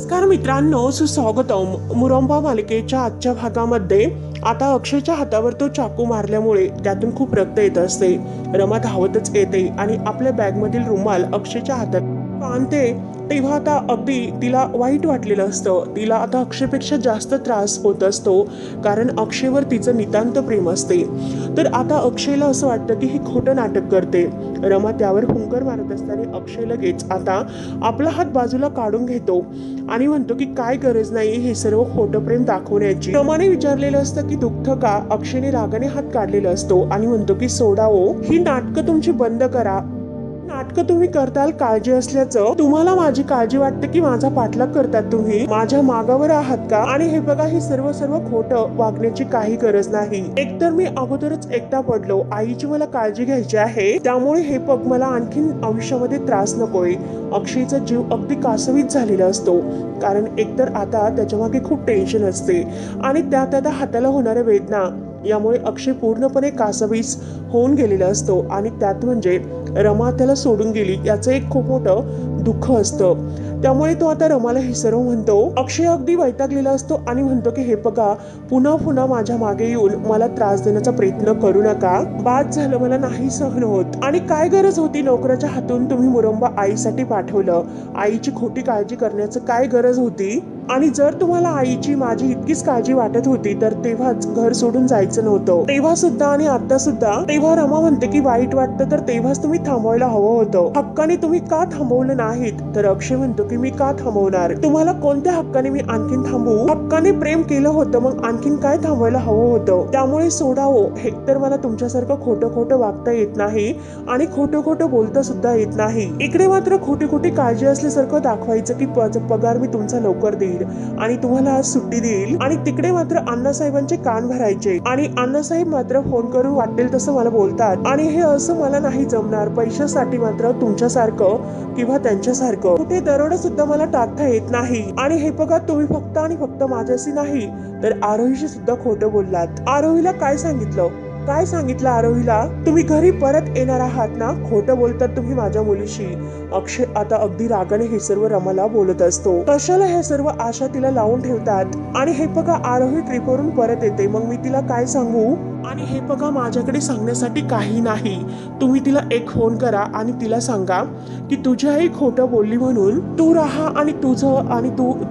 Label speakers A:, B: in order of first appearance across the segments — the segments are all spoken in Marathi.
A: नमस्कार मित्रांनो, सुस्वागतम. मुरंबा मालिकेच्या आजच्या भागामध्ये आता अक्षयच्या हातावर तो चाकू मारल्यामुळे त्यातून खूप रक्त येत असते. रमा धावतच येते आणि आपल्या बॅगमधील रुमाल अक्षयच्या हातात बांधते. तेव्हा आता अगदी तिला वाईट वाटलेलं असतं. तिला आता अक्षयपेक्षा जास्त त्रास होत असतो, कारण अक्षयवर तिचं नितांत प्रेम असते. तर आता अक्षयला असं वाटतं की ही खोटं नाटक करते. रमा त्यावर हुंकर मारत असताना अक्षय लगेच आता आपला हात बाजूला काढून घेतो आणि म्हणतो की काय गरज नाही हे सर्व खोटं प्रेम दाखवण्याची. रमाने विचारलेलं असतं की दुःख का. अक्षयने रागाने हात काढलेला असतो आणि म्हणतो की सोडावो, ही नाटकं तुमची बंद करा. नाटकं तुम्ही करताल काळजी असल्याचं. तुम्हाला माझी काळजी वाटते की माझा पाठलाग करतात, तुम्ही माझ्या मागावर आहात का. आणि हे बघा, ही सर्व खोटं वागण्याची काही गरज नाही. एकतर मी अगोदरच एकटा पडलो, आईची मला काळजी घ्यायची आहे, त्यामुळे हे बघ मला आणखीन आयुष्यामध्ये त्रास नकोय. अक्षयचा जीव अगदी कासवीत झालेला असतो, कारण एकतर आता त्याच्या मागे खूप टेन्शन असते आणि त्यात आता हाताला होणाऱ्या वेदना यामुळे अक्षय पूर्णपणे कासावीस होऊन गेलेला असतो. आणि त्यात म्हणजे रमा त्याला सोडून गेली याचं एक खूप मोठं दुःख असतं. त्यामुळे तो आता रमाला हे सर्व म्हणतो. अक्षय अगदी वैतागलेला असतो आणि म्हणतो की हे बघा, पुन्हा पुन्हा माझ्या मागे येऊन मला त्रास देण्याचा प्रयत्न करू नका. बाद झालं, मला नाही सहन होत. आणि काय गरज होती नोकराच्या हातून तुम्ही मुरंबा आईसाठी पाठवलं. आईची खोटी काळजी करण्याचं काय गरज होती. आणि जर तुम्हाला आईची माझी इतकीच काळजी वाटत होती तर तेव्हाच घर सोडून जायचं नव्हतं. तेव्हा सुद्धा आणि आता सुद्धा. तेव्हा रमा म्हणते की वाईट वाटतं तर तेव्हाच तुम्ही थांबवायला हवं होतं. हक्काने तुम्ही का थांबवलं नाहीत. तर अक्षय म्हणतो की मी का थांबवणार. तुम्हाला कोणत्या हक्काने मी आणखीन थांबवू. हक्काने प्रेम केलं होतं, मग आणखीन काय थांबवायला हवं होतं. त्यामुळे सोडावं. एकतर मला तुमच्यासारखं खोटं खोटं वागता येत नाही आणि खोटं खोटं बोलता सुद्धा येत नाही. इकडे मात्र खोटी खोटी काळजी असल्यासारखं दाखवायचं की पगार मी तुमचा लवकर देईल आणि तुम्हाला आज सुट्टी देईल. आणि तिकडे मात्र अण्णासाहेबांचे कान भरायचे आणि अण्णासाहेब मात्र फोन करून वाटेल तसं मला बोलतात. आणि हे असं मला नाही जमणार. पैशासाठी मात्र तुमच्यासारखं किंवा त्यांच्यासारखं कुठे दरोडा सुद्धा मला टाकता येत नाही. आणि हे बघा, तुम्ही फक्त आणि फक्त माझ्याशी नाही तर आरोहीशी सुद्धा खोटं बोललात. आरोहीला काय सांगितलं आरोहीला. तुम्ही घरी परत येणार आहात ना. खोटं बोलतात तुम्ही माझ्या मुलीशी. अक्षय आता अगदी रागाने हे सर्व रमाला बोलत असतो. कशाला हे सर्व आशा तिला लावून ठेवतात. आणि हे बघा, आरोही ट्रिपवरून परत येते, मग मी तिला काय सांगू. आणि हे बघा, माझ्याकडे सांगण्यासाठी काही नाही. तुम्ही तिला एक फोन करा आणि तिला सांगा की तुझी आई खोटं बोलली म्हणून तू राहा आणि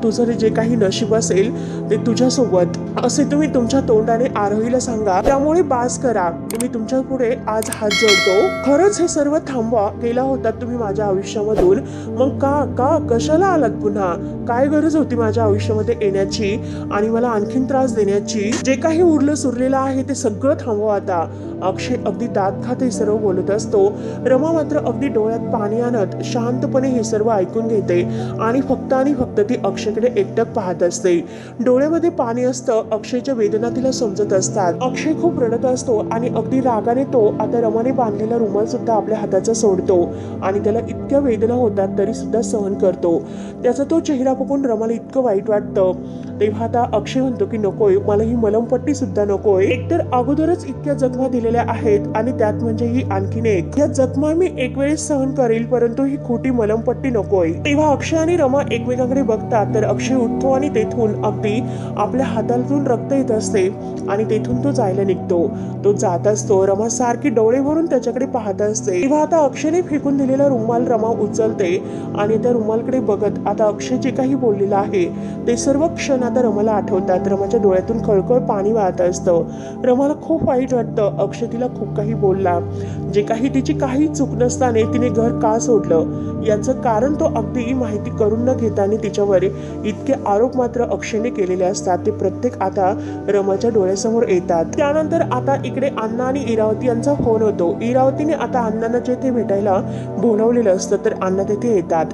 A: तुझं जे काही नशीब असेल ते तुझ्यासोबत, असे तुम्ही तुमच्या तोंडाने आरोहीला सांगा. त्यामुळे बास करा. मी तुमच्या पुढे आज हात जोडतो. खरंच हे सर्व थांबवा. गेला होता तुम्ही माझ्या आयुष्यामधून, मग का कशाला आलात पुन्हा. काय गरज होती माझ्या आयुष्यामध्ये येण्याची आणि मला आणखीन त्रास देण्याची. जे काही उरलं सुरलेलं आहे ते सगळं थांबवा आता. अक्षय अगदी दात खात हे सर्व बोलत असतो. रमा मात्र अगदी डोळ्यात पाणी आणत शांतपणे हे सर्व ऐकून घेते आणि फक्त ती अक्षयकडे एकटक पाहत असते. डोळ्यामध्ये पाणी असतं. अक्षयच्या वेदना तिला समजत असतात. अक्षय खूप रडत असतो आणि अगदी रागाने तो आता रमाने बांधलेला रुमाल सुद्धा आपल्या हाताचा सोडतो आणि त्याला इतक्या वेदना होतात तरी सुद्धा सहन करतो. त्याचा तो चेहरा बघून रमाला इतकं वाईट वाटतं. तेव्हा आता अक्षय म्हणतो की नकोय, मला ही मलमपट्टी सुद्धा नकोय. एकतर अगोदरच इतक्या जखमा दिलेल्या आहेत आणि त्यात म्हणजे ही आणखीन एक. या जखमा मी एक वेळेस सहन करेल, परंतु ही खोटी मलमपट्टी नकोय. तेव्हा अक्षय आणि रमा एकमेकांकडे बघतात तर अक्षय उठतो आणि तेथून अगदी आपल्या हातातून रक्त येत असते आणि तेथून तो जायला निघतो. तो जात असतो. रमा सारखी डोळे भरून त्याच्याकडे पाहत असते. तेव्हा आता अक्षयने फेकून दिलेला रुमाल रमा उचलते आणि त्या रुमालकडे बघत आता अक्षय जे काही बोललेलं आहे ते सर्व क्षण आता रमाला आठवतात. रमाच्या डोळ्यातून खळखळ पाणी वाहत असतं. रमाला खूप वाईट वाटतं. अक्षय तिला खूप काही बोलला, जे काही तिची काही चूक नसताना तिने घर का सोडलं याचं कारण तो अगदी माहिती करून न घेताना तिच्यावर इतके आरोप मात्र अक्षयने केलेले असतात. ते प्रत्येक आता रमाच्या डोळ्यासमोर येतात. त्यानंतर आता इकडे अण्णा आणि इरावती यांचा फोन होतो. इरावतीने आता अण्णांना जेथे भेटायला बोलावलेलं असतं तर अण्णा तेथे येतात.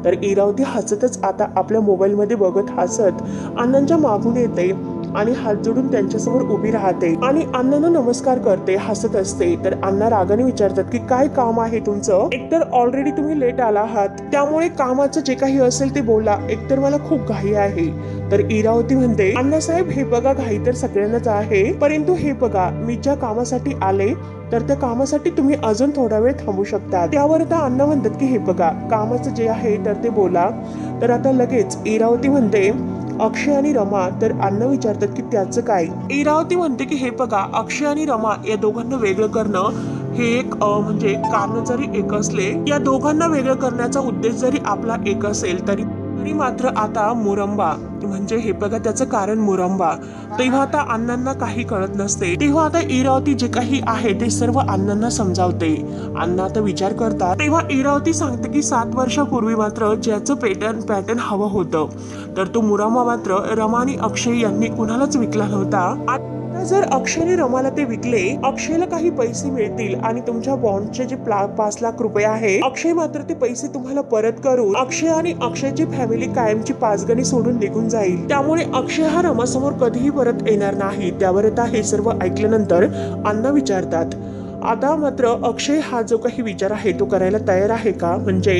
A: तर इरावती हसतच आता आपल्या मोबाईलमध्ये बघत हसत अण्णांच्या मागून येते आणि हात जोडून त्यांच्यासमोर उभी राहते आणि अण्णांना नमस्कार करते, हसत असते. तर अण्णा रागाने विचारतात की काय काम आहे तुमचं. एकतर ऑलरेडी तुम्ही लेट आला आहात, त्यामुळे कामाचं जे काही असेल ते बोला. एकतर मला खूप घाई आहे. तर इरावती म्हणते अण्णासाहेब, हे बघा, घाई तर सगळ्यांनाच आहे, परंतु हे बघा, मी ज्या कामासाठी आले तर त्या कामासाठी तुम्ही अजून थोडा वेळ थांबू शकता. त्यावर आता अण्णा म्हणतात की हे बघा, कामाचं जे आहे तर ते बोला. तर आता लगेच इरावती म्हणते अक्षय आणि रमा. तर अण्णा विचारतात की त्याचं काय. इरावती म्हणते की हे बघा, अक्षय आणि रमा या दोघांना वेगळं करणं हे एक म्हणजे कारण जरी एक असले, या दोघांना वेगळं करण्याचा उद्देश जरी आपला एक असेल तरी मात्र आता मुरंबा म्हणजे हे बघा त्याचं कारण मुरंबा. तेव्हा आता अण्णांना काही कळत नसते. तेव्हा आता इरावती जे काही आहे ते सर्व अण्णांना समजावते. अण्णा आता विचार करतात. तेव्हा इरावती सांगते की 7 वर्षापूर्वी मात्र ज्याचं पॅटर्न हवं होतं तर तो मुरंबा मात्र रमा आणि अक्षय यांनी कुणालाच विकला नव्हता. जर अक्षयने रमाला ते विकले, अक्षयला काही पैसे मिळतील आणि तुमच्या बॉन्डचे जे 5 लाख रुपये आहे, अक्षय मात्र ते पैसे तुम्हाला परत करून अक्षय आणि अक्षयची फॅमिली कायमची पाचगणी सोडून निघून जाईल. त्यामुळे अक्षय हा रमासमोर कधीही परत येणार नाही. त्यावर आता हे सर्व ऐकल्यानंतर अण्णा विचारतात आता मात्र अक्षय हा जो काही विचार आहे तो करायला तयार आहे का, म्हणजे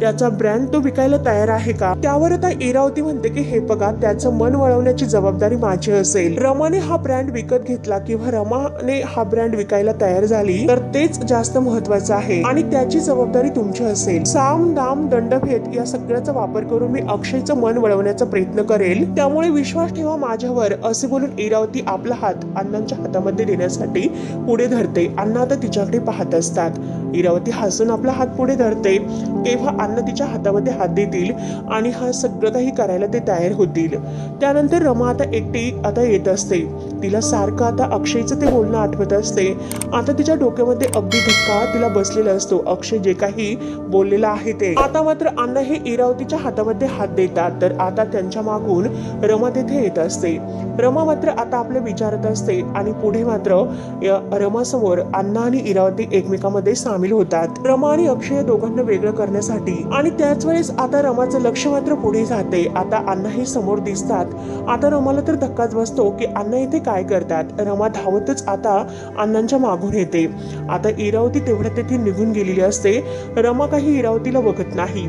A: त्याचा ब्रँड तो विकायला तयार आहे का. त्यावर आता इरावती म्हणते की हे बघा, त्याचं मन वळवण्याची जबाबदारी माझी असेल. रमाने हा ब्रँड विकत घेतला किंवा रमाने हा ब्रँड विकायला तयार झाली तर तेच जास्त महत्वाचं आहे आणि त्याची जबाबदारी तुमची असेल. साम दाम दंडभेद या सगळ्याचा वापर करून मी अक्षयचं मन वळवण्याचा प्रयत्न करेल. त्यामुळे विश्वास ठेवा माझ्यावर, असे बोलून इरावती आपला हात अण्णांच्या हातामध्ये देण्यासाठी पुढे धरते. अण्णा आता तिच्याकडे पाहत असतात. इरावती हसून आपला हात पुढे धरते. तेव्हा अण्णा तिच्या हातामध्ये हात देतील आणि हा सगळं काही करायला ते तयार होतील. त्यानंतर रमा आता एकटी आता येत असते. तिला सारखं आता अक्षयचं ते बोलणं आठवत असते. आता तिच्या डोक्यामध्ये अगदी धक्का तिला बसलेला असतो. अक्षय जे काही बोललेलं आहे ते. आता मात्र अण्णा हे इरावतीच्या हातामध्ये हात देतात. तर आता त्यांच्या मागून रमा तिथे येत असते. रमा मात्र आता आपल्या विचारत असते आणि पुढे मात्र रमा समोर अण्णा आणि इरावती एकमेकांमध्ये सामील होतात. रमा आणि अक्षय दोघांना वेगळं करण्यासाठी. आणि त्याच वेळेस आता रमाचं लक्ष मात्र पुढे जाते. आता अण्णा हे समोर दिसतात. आता रमाला तर धक्काच बसतो की अण्णा इथे काय करतात. रमा धावतच आता अण्णांच्या मागून येते. आता इरावती तेवढ्या तेथे निघून गेलेली असते. रमा काही इरावतीला बघत नाही.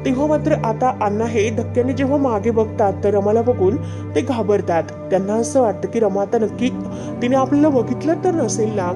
A: तेव्हा मात्र आता अण्णा हे धक्क्याने जेव्हा मागे बघतात तर रमाला बघून ते घाबरतात. त्यांना असं वाटतं की रमा आता नक्की तिने आपल्याला बघितलं तर नसेल ना.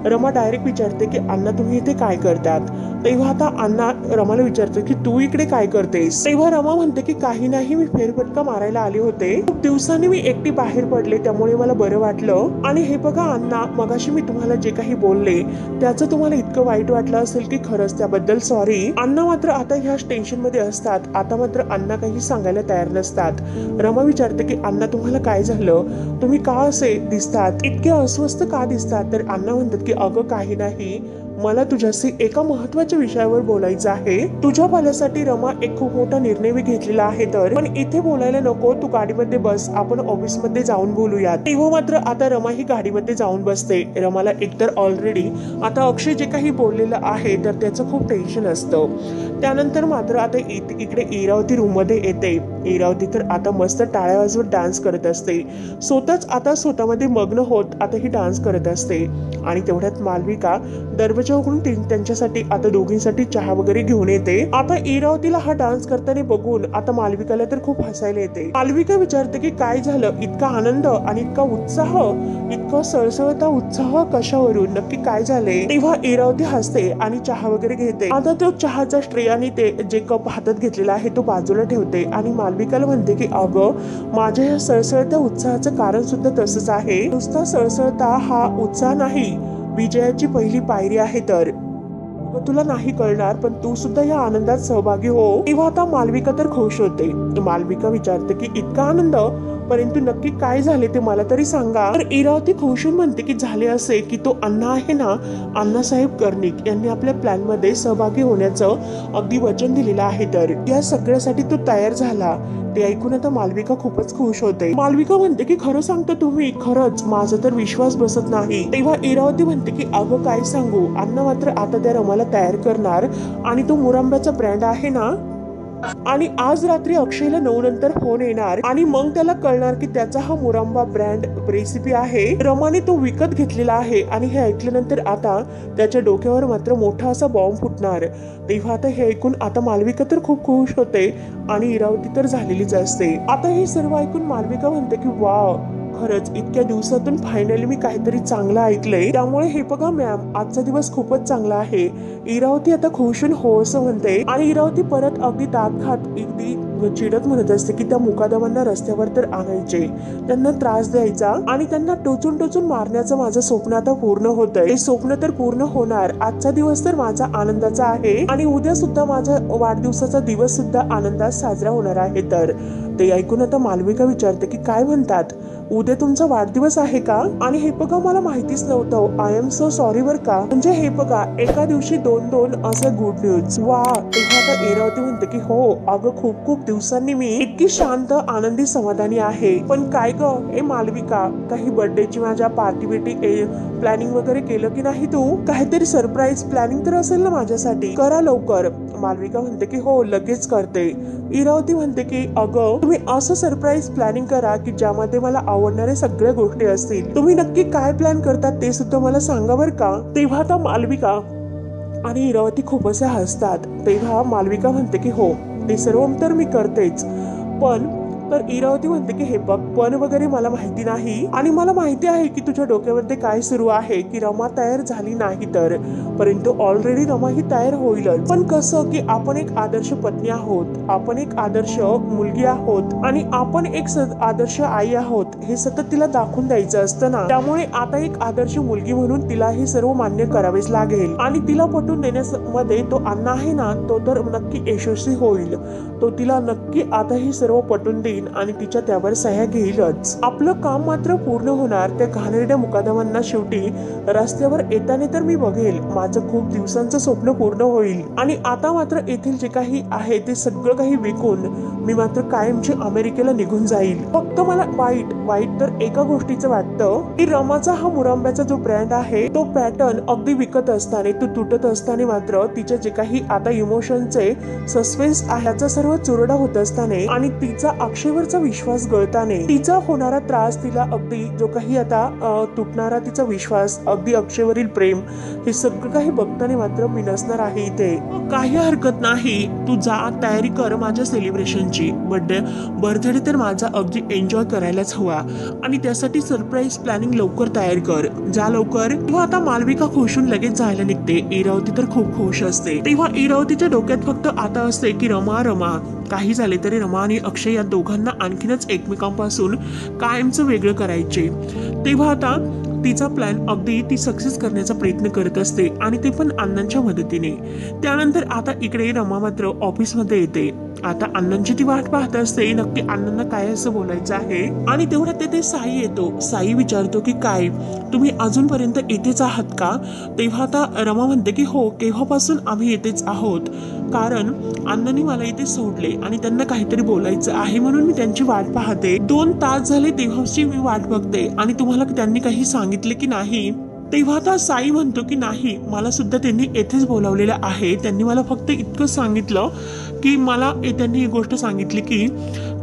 A: रमा डायरेक्ट विचारते की अण्णा तुम्ही इथे काय करतात. तेव्हा आता अण्णा रमाला विचारते की तू इकडे काय करतेस. तेव्हा रमा म्हणते की काही नाही, मी फेरफटका मारायला आले होते. खूप दिवसांनी मी एकटी बाहेर पडले त्यामुळे मला बरं वाटलं. आणि हे बघा अण्णा, मगाशी मी तुम्हाला जे काही बोलले त्याचं तुम्हाला इतकं वाईट वाटलं असेल की खरंच त्याबद्दल सॉरी. अण्णा मात्र आता ह्या टेन्शन मध्ये असतात. आता मात्र अण्णा काही सांगायला तयार नसतात. रमा विचारते की अण्णा तुम्हाला काय झालं, तुम्ही का असे दिसतात, इतके अस्वस्थ का दिसतात. तर अण्णा म्हणतात की अगं काही नाही, मला तुझ्याशी एका महत्वाच्या विषयावर बोलायचं आहे. तुझ्या भल्यासाठी रमा एक खूप मोठा निर्णय मी घेतलेला आहे. तर पण इथे बोलायला नको, तू गाडीमध्ये बस, आपण ऑफिस मध्ये जाऊन बोलूया. तेव्हा मात्र आता रमा ही गाडीमध्ये जाऊन बसते. रमाला एकतर ऑलरेडी आता अक्षय जे काही बोललेलं आहे तर त्याचं खूप टेन्शन असतं. त्यानंतर मात्र आता इकडे इरावती रूम मध्ये येते. इरावती तर आता मस्त टाळ्या वाजवत डान्स करत असते. स्वतःच आता स्वतःमध्ये मग्न होत आता ही डान्स करत असते. आणि तेवढ्यात मालविका दरवाजा उघडून त्यांच्यासाठी आता दोघींसाठी चहा वगैरे घेऊन येते. आता इरावतीला हा डान्स करताना बघून आता मालविकाला तर खूप हसायला येते. मालविका विचारते की काय झालं, इतका आनंद आणि इतका उत्साह, इतका सळसळता उत्साह कशावरून, नक्की काय झाले. तेव्हा इरावती हसते आणि चहा वगैरे घेते. आता तो चहाचा स्ट्रे आणि ते जे कप हातात घेतलेला आहे तो बाजूला ठेवते आणि मालविकाला म्हणते की अगं, माझ्या या सळसळत्या उत्साहाचं कारण सुद्धा तसंच आहे. नुसता सळसळता हा उत्साह नाही, विजयाची पहिली पायरी आहे. तर तुला नाही कळणार, पण तू सुद्धा या आनंदात सहभागी हो. तेव्हा आता मालविका तर खुश होते. मालविका विचारते की इतका आनंद, परंतु नक्की काय झाले ते मला तरी सांगा. तर इरावती खुश म्हणते की झाले असे की तो अण्णा आहे ना, अण्णासाहेब कर्णिक यांनी आपल्या प्लॅन मध्ये सहभागी होण्याचं अगदी वचन दिलेलं आहे. तर या सगळ्यासाठी तो तयार झाला. ते ऐकून आता मालविका खूपच खुश होते. मालविका म्हणते की खरं सांगतो तुम्ही, खरंच माझा तर विश्वास बसत नाही. तेव्हा इरावती म्हणते की अगं काय सांगू, अण्णा मात्र आता त्या रमाला तयार करणार आणि तो मुरंब्याचा ब्रँड आहे ना, आणि आज रात्री अक्षयला 9 नंतर फोन येणार आणि मग त्याला कळणार की त्याचा हा मुरंबा ब्रँड रेसिपी आहे. रमाने तो विकत घेतलेला आहे आणि हे ऐकल्यानंतर आता त्याच्या डोक्यावर मात्र मोठा असा बॉम्ब फुटणार. तेव्हा आता हे ऐकून आता मालविका तर खूप खुश होते आणि इरावती तर झालेलीच असते. आता हे सर्व ऐकून मालविका म्हणते की वाव, खरंच इतक्या दिवसातून फायनली मी काहीतरी चांगलं ऐकलंय. त्यामुळे हे बघा मॅम, आजचा दिवस खूपच चांगला आहे. इरावती आता खुशून हो असं म्हणते आणि इरावती परत अगदी दात खात अगदी चिडत म्हणत असते की त्या मुकादमांना रस्त्यावर तर आणायचे, त्यांना त्रास द्यायचा आणि त्यांना टोचून टोचून मारण्याचं माझं स्वप्न आता पूर्ण होतंय. हे स्वप्न तर पूर्ण होणार. आजचा दिवस तर माझा आनंदाचा आहे आणि उद्या सुद्धा माझा वाढदिवसाचा दिवस सुद्धा आनंदात साजरा होणार आहे. तर ते ऐकून आता मालविका विचारते की काय म्हणतात, उद्या तुमचा वाढदिवस आहे का? आणि हे बघा मला माहितीच नव्हतं. आय एम सो सॉरी बर का. म्हणजे हे बघा एका दिवशी 2-2 असे गुड न्यूज. वा. तेव्हा आता इरावती म्हणते की हो अगं खूप खूप दिवसांनी मी इतकी शांत आनंदी समाधानी आहे. पण काय ग ए मालविका, काही बर्थडेची माझ्या पार्टी बिटी प्लॅनिंग वगैरे केलं की नाही तू? काहीतरी सरप्राईज प्लॅनिंग तर असेल ना माझ्यासाठी, करा लवकर. मालविका म्हणते की हो लगेच करते. इरावती म्हणते की अगं तुम्ही असं सरप्राईज प्लॅनिंग करा की ज्यामध्ये मला आवडणारे सगळ्या गोष्टी असतील. तुम्ही नक्की काय प्लॅन करतात ते सुद्धा मला सांगा बर का. तेव्हा आता मालविका आणि इरावती खूप असे हसतात. तेव्हा मालविका म्हणते की हो ते सर्व तर मी करतेच, पण तर इरावती म्हणते की हे बघ पण वगैरे मला माहिती नाही आणि मला माहिती आहे की तुझ्या डोक्यामध्ये काय सुरू आहे की रमा तयार झाली नाही तर, परंतु ऑलरेडी रमा ही तयार होईलच. पण कसं की आपण एक आदर्श पत्नी आहोत, आपण एक आदर्श मुलगी आहोत आणि आपण एक आदर्श आई आहोत हे सतत तिला दाखवून द्यायचं असतं ना. त्यामुळे आता एक आदर्श मुलगी म्हणून तिला हे सर्व मान्य करावेच लागेल आणि तिला पटवून देण्यामध्ये तो अण्णा आहे ना तो तर नक्की यशस्वी होईल. तो तिला नक्की आता हे सर्व पटवून देईल आणि तिच्या त्यावर सह्या घेईलच. आपलं काम मात्र पूर्ण होणार. त्या घाणेरड्या मुकादमांना शेवटी रस्त्यावर येताना तर मी बघेल. माझं खूप दिवसांचं स्वप्न पूर्ण होईल आणि आता मात्र येथील जे काही आहे ते सगळं काही विकून मी मात्र कायमची अमेरिकेला निघून जाईल. फक्त मला वाईट तर एका गोष्टीचं वाटतं की रमाचा हा मुरंब्याचा जो ब्रँड आहे तो पॅटर्न अगदी विकत असताना तो तुटत असताना मात्र तिचे जे काही आता इमोशनचे सस्पेन्स आहे त्याचा सर्व चुरडा होत असताना आणि तिचा अक्षयवरचा विश्वास गळताने तिचा होणारा त्रास, तिला अगदी जो काही आता तुटणारा तिचा विश्वास, अगदी अक्षयवरील प्रेम, हे सगळं काही बघताना मात्र मी नसणार आहे इथे. काही हरकत नाही, तू जा तयारी कर माझ्या सेलिब्रेशनची. बर्थडे तर माझा अगदी एन्जॉय करायलाच हवा आणि त्यासाठी सरप्राईज प्लॅनिंग लवकर तयार कर, जा लवकर. तेव्हा आता मालविका खुशून लगेच जायला निघते. इरावती तर खूप खुश असते. तेव्हा इरावतीच्या डोक्यात फक्त आता असते की रमा काही झाले तरी रमा आणि अक्षय या दोघांना आणखीनच एकमेकांपासून कायमचं वेगळं करायचे. तेव्हा आता तिचा प्लॅन अगदी ती सक्सेस करण्याचा प्रयत्न करत असते आणि ते पण अण्णांच्या मदतीने. त्यानंतर आता इकडे रमा मात्र ऑफिसमध्ये येते. आता अण्णांची ती वाट पाहत असते नक्की अण्णांना काय असं बोलायचं आहे. आणि तेवढ्यात तेथे साई येतो. साई विचारतो की काय तुम्ही अजूनपर्यंत येतेच आहात का? तेव्हा आता रमा म्हणते की हो केव्हापासून आम्ही येतेच आहोत, कारण अण्णांनी मला इथे सोडले आणि त्यांना काहीतरी बोलायचं आहे म्हणून मी त्यांची वाट पाहते. 2 तास झाले तेव्हाची मी वाट बघते आणि तुम्हाला त्यांनी काही सांगितले की नाही? तेव्हा आता साई म्हणतो की नाही, मला सुद्धा त्यांनी येथेच बोलावलेलं आहे. त्यांनी मला फक्त इतकं सांगितलं की मला त्यांनी ही गोष्ट सांगितली की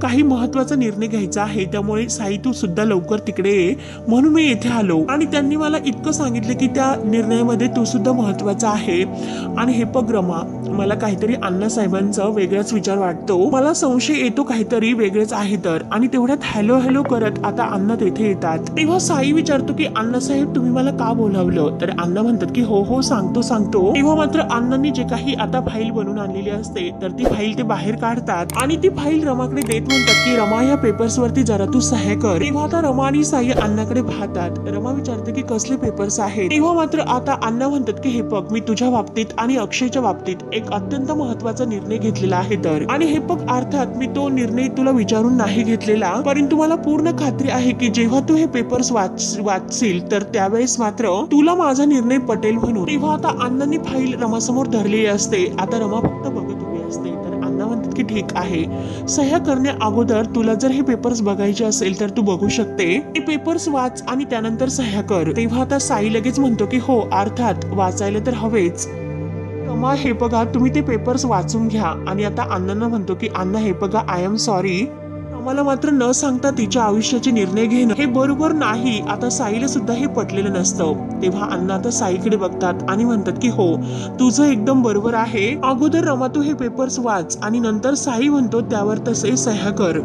A: काही महत्वाचा निर्णय घ्यायचा आहे, त्यामुळे साई तू सुद्धा लवकर तिकडे ये म्हणून मी येथे आलो. आणि त्यांनी मला इतकं सांगितलं की त्या निर्णयामध्ये तू सुद्धा महत्वाचा आहे. आणि हे बघ रमा, मला काहीतरी अण्णासाहेबांचा वेगळाच विचार वाटतो, मला संशय येतो काहीतरी वेगळेच आहे तर. आणि तेवढ्यात हॅलो हॅलो करत आता अण्णा तेथे येतात. तेव्हा साई विचारतो की अण्णासाहेब तुम्ही मला का बोलावलं? तर अण्णा म्हणतात की हो हो सांगतो. तेव्हा मात्र अण्णांनी जे काही आता फाईल बनवून आणलेली असते तर ती फाईल ते बाहेर काढतात आणि ती फाईल रमाकडे देत म्हणतात की रमा या पेपर्स वरती जरा तू सह्या कर. तेव्हा आता रमा आणि साई अण्णाकडे पाहतात. रमा विचारते की कसले पेपर्स आहेत? तेव्हा मात्र आता अण्णा म्हणतात की हे बघ मी तुझ्या बाबतीत आणि अक्षयच्या बाबतीत एक अत्यंत महत्वाचा निर्णय घेतलेला आहे तर. आणि हे बघ अर्थात मी तो निर्णय तुला विचारून नाही घेतलेला, परंतु मला पूर्ण खात्री आहे की जेव्हा तू हे पेपर्स वाचशील तर त्यावेळेस मात्र तुला माझा निर्णय पटेल म्हणून. तेव्हा आता अण्णांनी फाईल रमासमोर धरलेली असते. आता रमा फक्त बघत उभी असते. तर अण्णा म्हणतात की ठीक आहे, सह्या करण्या अगोदर तुला जर हे पेपर्स बघायचे असेल तर तू बघू शकते. हे पेपर्स वाच आणि त्यानंतर सह्या कर. तेव्हा आता साई लगेच म्हणतो की हो अर्थात वाचायला तर हवेच. रमा हे बघा तुम्ही ते पेपर्स वाचून घ्या. आणि आता अण्णांना म्हणतो की अण्णा हे बघा आय एम सॉरी, आम्हाला मात्र न सांगता तिच्या आयुष्याचे निर्णय घेणं हे बरोबर नाही. आता साईला सुद्धा हे पटलेलं नसतं. तेव्हा अण्णा आता साईकडे बघतात आणि म्हणतात की हो तुझं एकदम बरोबर आहे, अगोदर रमा तू हे पेपर्स वाच आणि नंतर साई म्हणतो त्यावर तसे सह्या कर.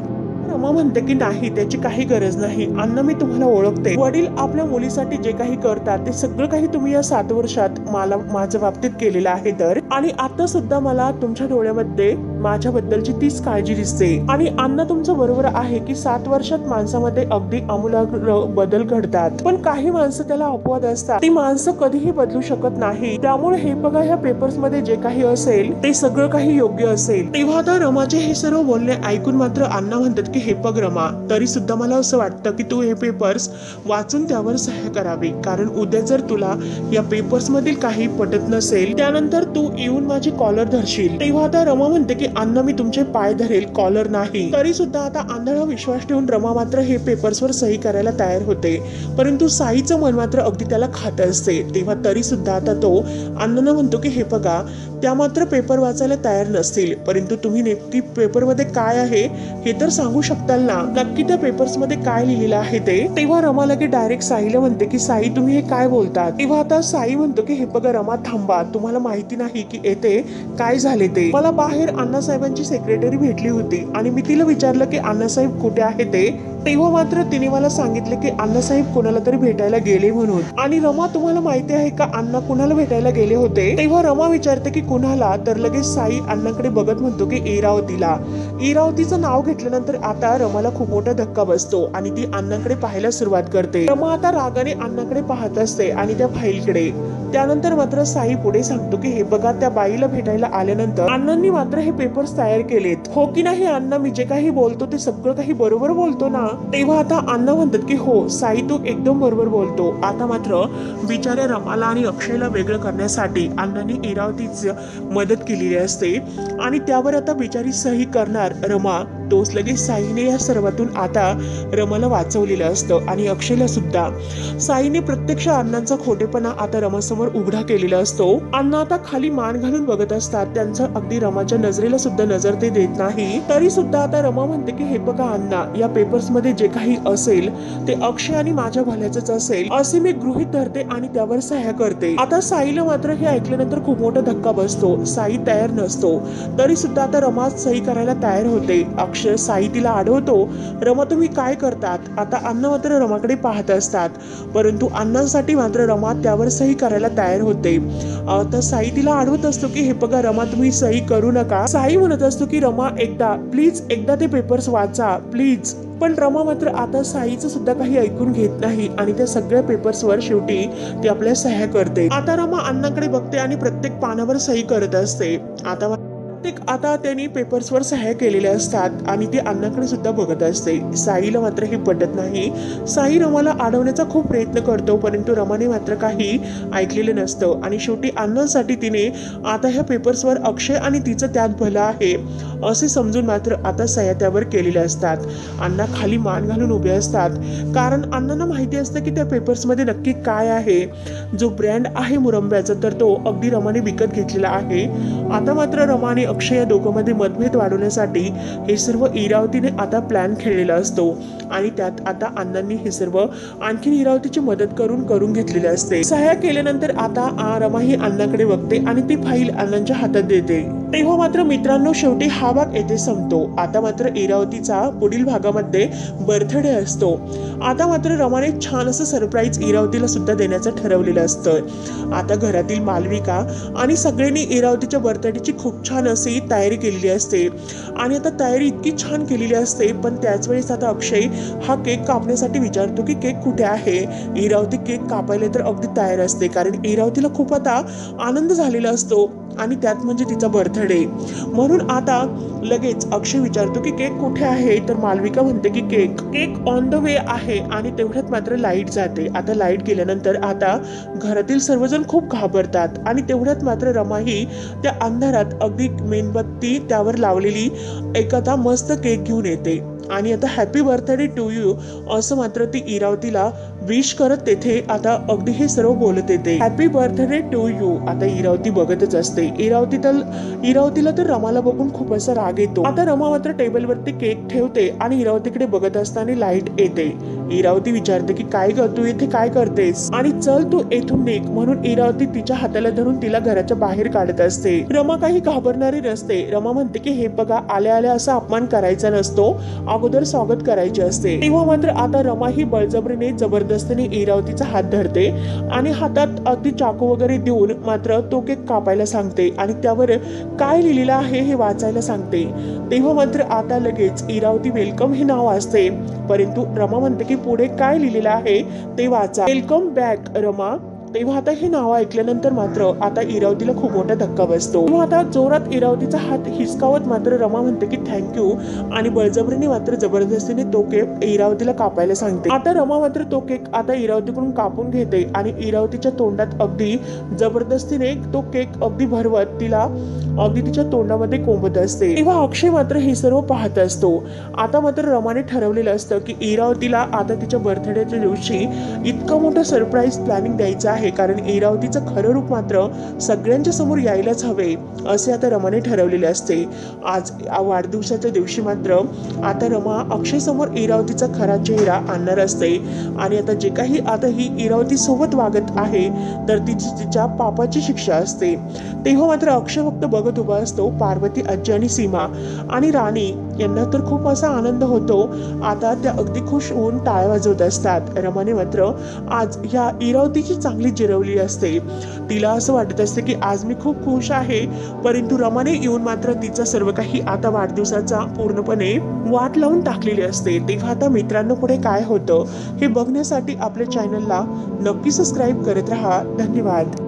A: रमा म्हणते की नाही त्याची काही गरज नाही अण्णा, मी तुम्हाला ओळखते. वडील आपल्या मुलीसाठी जे काही करतात ते सगळं काही तुम्ही या 7 वर्षात मला माझ्या बाबतीत केलेलं आहे तर. आणि आता सुद्धा मला तुमच्या डोळ्यामध्ये माझ्याबद्दलची तीच काळजी दिसते. आणि अण्णा तुमचं बरोबर आहे की 7 वर्षात माणसामध्ये अगदी आमूलाग्र बदल घडतात, पण काही माणसं त्याला अपवाद असतात. ती माणसं कधीही बदलू शकत नाही. त्यामुळे हे बघा, ह्या पेपर्स मध्ये जे काही असेल ते सगळं काही योग्य असेल. तेव्हा आता रमाचे हे सर्व बोलणे ऐकून मात्र अण्णा म्हणतात की हे बघ रमा, तरी सुद्धा मला असं वाटतं की तू हे पेपर्स वाचून त्यावर सह्या करावी, कारण उद्या जर तुला या पेपर्स मधील काही पटत नसेल त्यानंतर तू येऊन माझी कॉलर धरशील. तेव्हा आता रमा म्हणते की अण्णा मी तुमचे पाय धरेल, कॉलर नाही. तरी सुद्धा आता आंधळा विश्वास ठेवून रमा मात्र हे पेपर्सवर सही करायला तयार होते, परंतु साईचं मन मात्र अगदी त्याला खात असते. तेव्हा तरी सुद्धा आता तो अण्णांना म्हणतो की हे बघा, त्या मात्र पेपर वाचायला तयार नसतील, परंतु तुम्ही नक्की पेपरमध्ये काय आहे हे तर सांगू शकताल ना, नक्की त्या पेपर्स मध्ये काय लिहिलेलं आहे ते. तेव्हा रमा लगे डायरेक्ट साईला म्हणते की साई तुम्ही हे काय बोलतात. तेव्हा आता साई म्हणतो की हे बघा रमा थांबा, तुम्हाला माहिती नाही की येथे काय झाले ते. मला बाहेर अण्णासाहेबांची सेक्रेटरी भेटली होती आणि मी तिला विचारलं की अण्णासाहेब कुठे आहे ते. तेव्हा मात्र तिने मला सांगितलं की अण्णासाहेब कोणाला तरी भेटायला गेले म्हणून. आणि रमा तुम्हाला माहिती आहे का अण्णा कुणाला भेटायला गेले होते. तेव्हा रमा विचारते की कुणाला, तर लगेच साई अण्णाकडे बघत म्हणतो की इरावतीला. इरावतीचं नाव घेतल्यानंतर आता रमाला खूप मोठा धक्का बसतो आणि ती अण्णाकडे पाहायला सुरुवात करते. रमा आता रागाने अण्णाकडे पाहत असते आणि त्या फाईलकडे. त्यानंतर मात्र साई पुढे सांगतो की हे बघा, त्या बाईला भेटायला आल्यानंतर अण्णांनी मात्र हे पेपर्स तयार केलेत, हो की नाही अण्णा, मी जे काही बोलतो ते सगळं काही बरोबर बोलतो ना. तेव्हा आता अण्णा म्हणतात की हो साई तू एकदम बरोबर बोलतो. आता मात्र बिचाऱ्या रमाला आणि अक्षयला वेगळं करण्यासाठी अण्णांनी इरावतीची मदत केलेली असते आणि त्यावर आता बिचारी सही करणार रमा. तोच लगेच साईने या सर्वातून आता रमाला वाचवलेलं असतं आणि अक्षयला सुद्धा. साईने प्रत्यक्ष अण्णांचा खोटेपणा आता रमासमोर उघडा केलेला असतो. अण्णा आता खाली मान घालून बघत असतात, त्यांचं अगदी रमाच्या नजरेला सुद्धा नजर ते देत नाही. तरी सुद्धा आता रमा म्हणते की हे बघा अण्णा, या पेपर्स मध्ये जे काही असेल ते अक्षय आणि माझ्या भल्याचंच असेल असे मी गृहीत धरते आणि त्यावर सह्या करते. आता साईला मात्र हे ऐकल्यानंतर खूप मोठा धक्का बसतो. साई तयार नसतो, तरी सुद्धा आता रमा सही करायला तयार होते. अक्षय साई तिला अडवतो, रमा तुम्ही काय करतात. आता अण्णा मात्र रमाकडे पाहत असतात, परंतु अण्णांसाठी मात्र रमा त्यावर सही करायला तयार होते. आता साई तिला अडवत असतो की हे बघा रमा तुम्ही सही करू नका. साई म्हणत असतो की रमा एकदा प्लीज, एकदा ते पेपर्स वाचा प्लीज. पण रमा मात्र आता साईचं सुद्धा काही ऐकून घेत नाही आणि त्या सगळ्या पेपर्सवर शेवटी ती आपल्या सह्या करते. आता रमा अण्णाकडे बघते आणि प्रत्येक पानावर सही करत असते. आता त्यांनी पेपर्सवर सह्या केलेल्या असतात आणि ती अण्णाकडे सुद्धा बघत असते. साईला मात्र हे पटत नाही. साई रमाला अडवण्याचा खूप प्रयत्न करतो, परंतु रमाने मात्र काही ऐकलेलं नसतं आणि शेवटी अण्णांसाठी तिने आता ह्या पेपर्सवर अक्षय आणि तिचं त्यात भलं आहे असे समजून मात्र आता सह्या त्यावर केलेल्या असतात. अण्णा खाली मान घालून उभे असतात, कारण अण्णांना माहिती असतं की त्या पेपर्समध्ये नक्की काय आहे. जो ब्रँड आहे मुरंब्याचा तर तो अगदी रमाने विकत घेतलेला आहे. आता मात्र रमा आणि अक्षय या दोघांमध्ये मतभेद वाढवण्यासाठी हे सर्व इरावतीने आता प्लॅन खेळलेला असतो आणि त्यात आता अण्णांनी हे सर्व आणखी इरावतीची मदत करून घेतलेले असते. सह्या केल्यानंतर आता रमा ही अण्णाकडे बघते आणि ती फाईल अण्णांच्या हातात देते. तेव्हा मात्र मित्रांनो शेवटी हा भाग येथे संपतो. आता मात्र इरावतीचा पुढील भागामध्ये बर्थडे असतो. आता मात्र रमाने छान असं सरप्राईज इरावतीला सुद्धा देण्याचं ठरवलेलं असतं. आता घरातील मालविका आणि सगळ्यांनी इरावतीच्या बर्थडेची खूप छान अशी तयारी केलेली असते आणि आता तयारी इतकी छान केलेली असते. पण त्याच वेळेस आता अक्षय हा केक कापण्यासाठी विचारतो की केक कुठे आहे. इरावती केक कापायला तर अगदी तयार असते, कारण इरावतीला खूप आता आनंद झालेला असतो आणि त्यात म्हणजे तिचा बर्थडे. म्हणून आता लगेच अक्षय विचारतो की केक कुठे आहे, तर मालविका म्हणते की केक ऑन द वे आहे आणि तेवढ्यात मात्र लाईट जाते. आता लाईट गेल्यानंतर आता घरातील सर्वजण खूप घाबरतात आणि तेवढ्यात मात्र रमाही त्या अंधारात अगदी मेणबत्ती त्यावर लावलेली एक आता मस्त केक घेऊन येते आणि आता हॅपी बर्थडे टू यू असं मात्र ती इरावतीला विश करत तेथे आता अगदी हे सर्व बोलत येते. Happy birthday to you. आता इरावती बघतच असते. इरावतीला तर रमाला बघून खूप असा राग येतो. आता रमा मात्र टेबलवरती केक ठेवते आणि इरावतीकडे बघत असताना लाईट येते. इरावती विचारते की काय ग तू इथे काय करतेस आणि चल तू येथून निघ. म्हणून इरावती तिच्या हाताला धरून तिला घराच्या बाहेर काढत असते. रमा काही घाबरणारी नसते. रमा म्हणते की हे बघा आल्या आल्या असा अपमान करायचा नसतो, अगोदर स्वागत करायचे असते. तेव्हा मात्र आता रमा ही बळजबरीने जबरदस्ती जबरदस्तीने इरावतीचा हात धरते आणि हातात अगदी चाकू वगैरे देऊन मात्र तो केक कापायला सांगते आणि त्यावर काय लिहिलेलं आहे हे वाचायला सांगते. तेव्हा मात्र आता लगेच इरावती वेलकम हे नाव असते, परंतु रमा म्हणते की पुढे काय लिहिलेलं आहे ते वाचा. Welcome back Rama. तेव्हा आता हे नाव ऐकल्यानंतर मात्र आता इरावतीला खूप मोठा धक्का बसतो. तेव्हा आता जोरात इरावतीचा हात हिसकावत मात्र रमा म्हणते की थँक्यू आणि बळजबरीने मात्र जबरदस्तीने तो केक इरावतीला कापायला सांगते. आता रमा मात्र तो केक आता इरावतीकडून कापून घेते आणि इरावतीच्या तोंडात अगदी जबरदस्तीने तो केक अगदी भरवत तिला अगदी तिच्या तोंडामध्ये कोंबत असते. तेव्हा अक्षय मात्र हे सर्व पाहत असतो. आता मात्र रमाने ठरवलेलं असतं की इरावतीला आता तिच्या बर्थडेच्या दिवशी इतकं मोठं सरप्राईज प्लॅनिंग द्यायचं आहे, कारण इरावतीचं खरं रूप मात्र सगळ्यांच्या समोर यायलाच हवे असे आता रमाने ठरवलेले असते. आज वाढदिवसाच्या दिवशी मात्र आता रमा अक्षय समोर इरावतीचा खरा चेहरा आणणार असते आणि आता जे काही आता ही इरावती सोबत वागत आहे तर तिच्या पापाची शिक्षा असते. तेव्हा मात्र अक्षय फक्त बघत उभा असतो. पार्वती, आजी आणि सीमा आणि राणी यांना तर खूप असा आनंद होतो. आता त्या अगदी खुश होऊन टाळ्या वाजवत असतात. रमाने मात्र आज या इरावतीची चांगली जिरवली असते. तिला असं वाटत असते की आज मी खूप खुश आहे, परंतु रमाने येऊन मात्र तिचा सर्व काही आता वाढदिवसाचा पूर्णपणे वाट लावून टाकलेली असते. तेव्हा आता मित्रांनो पुढे काय होतं हे बघण्यासाठी आपल्या चॅनलला नक्की सबस्क्राईब करत राहा. धन्यवाद.